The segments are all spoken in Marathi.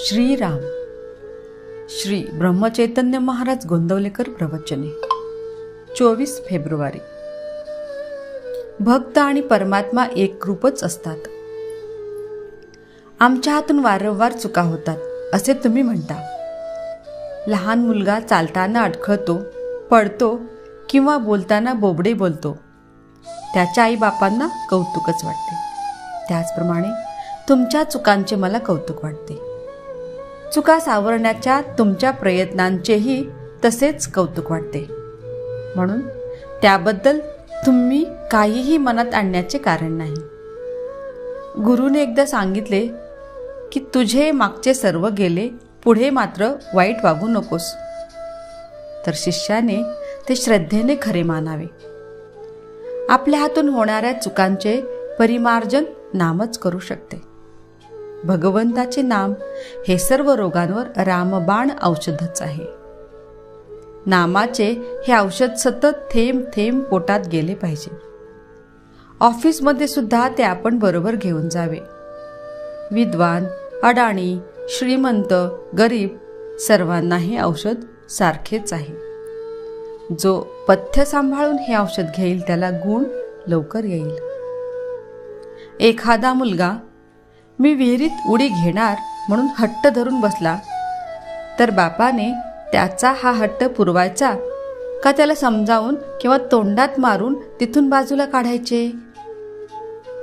श्रीराम श्री ब्रह्मचैतन्य महाराज गोंदवलेकर प्रवचने 24 फेब्रुवारी। भक्त आणि परमात्मा एक रूपच असतात। आमच्या हातून वारंवार चुका होतात असे तुम्ही म्हणता। लहान मुलगा चालताना अडखळतो, पडतो किंवा बोलताना बोबडे बोलतो, त्याच्या आईबापांना कौतुकच वाटते। त्याचप्रमाणे तुमच्या चुकांचे मला कौतुक वाटते। चुका सावरण्याच्या तुमच्या प्रयत्नांचेही तसेच कौतुक वाटते। म्हणून त्याबद्दल तुम्ही काहीही मनात आणण्याचे कारण नाही। गुरुने एकदा सांगितले की तुझे मागचे सर्व गेले, पुढे मात्र वाईट वागू नकोस। तर शिष्याने ते श्रद्धेने खरे मानावे। आपल्या हातून होणाऱ्या चुकांचे परिमार्जन नामच करू शकते। भगवंताचे नाम हे सर्व रोगांवर रामबाण औषधच आहे। नामाचे हे औषध सतत थेंब थेंब पोटात गेले पाहिजे। ऑफिसमध्ये सुद्धा ते आपण बरोबर घेऊन जावे। विद्वान, अडाणी, श्रीमंत, गरीब सर्वांना हे औषध सारखेच आहे। जो पथ्य सांभाळून हे औषध घेईल त्याला गुण लवकर येईल। एखादा मुलगा मी विहिरीत उडी घेणार म्हणून हट्ट धरून बसला, तर बापाने त्याचा हा हट्ट पुरवायचा का त्याला समजावून किंवा तोंडात मारून तिथून बाजूला काढायचे?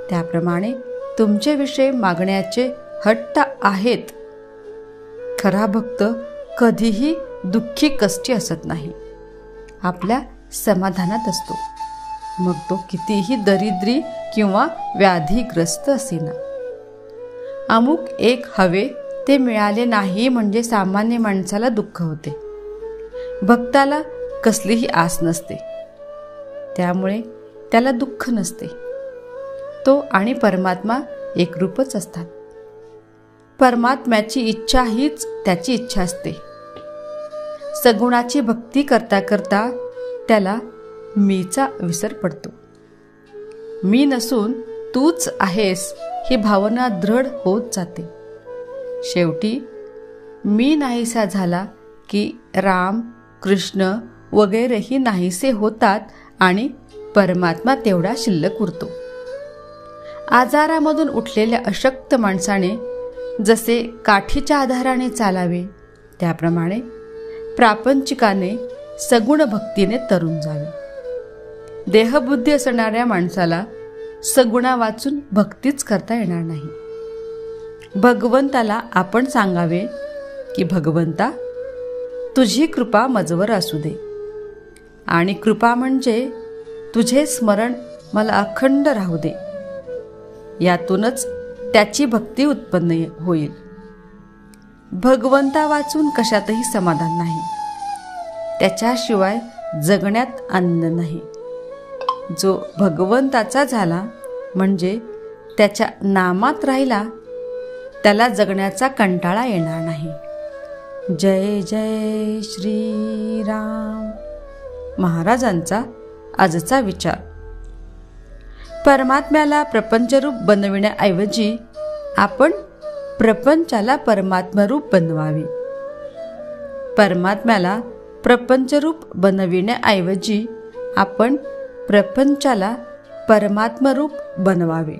त्याप्रमाणे तुमचे विषय मागण्याचे हट्ट आहेत। खरा भक्त कधीही दुःखी कष्टी असत नाही, आपल्या समाधानात असतो, मग तो कितीही दरिद्री किंवा व्याधीग्रस्त असेना। अमुक एक हवे ते मिळाले नाही म्हणजे सामान्य माणसाला दुःख होते। भक्ताला कसलीही आस नसते, त्यामुळे त्याला दुःख नसते। तो आणि परमात्मा एक रूपच असतात। परमात्म्याची इच्छा हीच त्याची इच्छा असते। सगुणाची भक्ती करता करता त्याला मीचा विसर पडतो। मी नसून तूच आहेस ही भावना दृढ होत जाते। शेवटी मी नाहीसा झाला की राम, कृष्ण वगैरेही नाहीसे होतात आणि परमात्मा तेवढा शिल्लक उरतो। आजारामधून उठलेल्या अशक्त माणसाने जसे काठीच्या आधाराने चालावे, त्याप्रमाणे प्रापंचिकाने सगुण भक्तीने तरून जावे। देहबुद्धी असणाऱ्या माणसाला सगुणा वाचून भक्तीच करता येणार नाही। भगवंताला आपण सांगावे की भगवंता, तुझी कृपा मजवर असू दे। आणि कृपा म्हणजे तुझे स्मरण मला अखंड राहू दे। यातूनच त्याची भक्ती उत्पन्न होईल। भगवंता वाचून कशातही समाधान नाही, त्याच्याशिवाय जगण्यात आनंद नाही। जो भगवंताचा झाला म्हणजे त्याच्या नामात राहिला, त्याला जगण्याचा कंटाळा येणार नाही। जय जय श्रीराम। महाराजांचा आजचा विचार। परमात्म्याला प्रपंचरूप बनविण्याऐवजी आपण प्रपंचाला परमात्मरूप बनवावे। परमात्म्याला प्रपंचरूप बनविण्याऐवजी आपण प्रपंचाला परमात्मरूप बनवावे।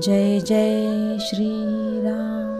जय जय श्रीराम।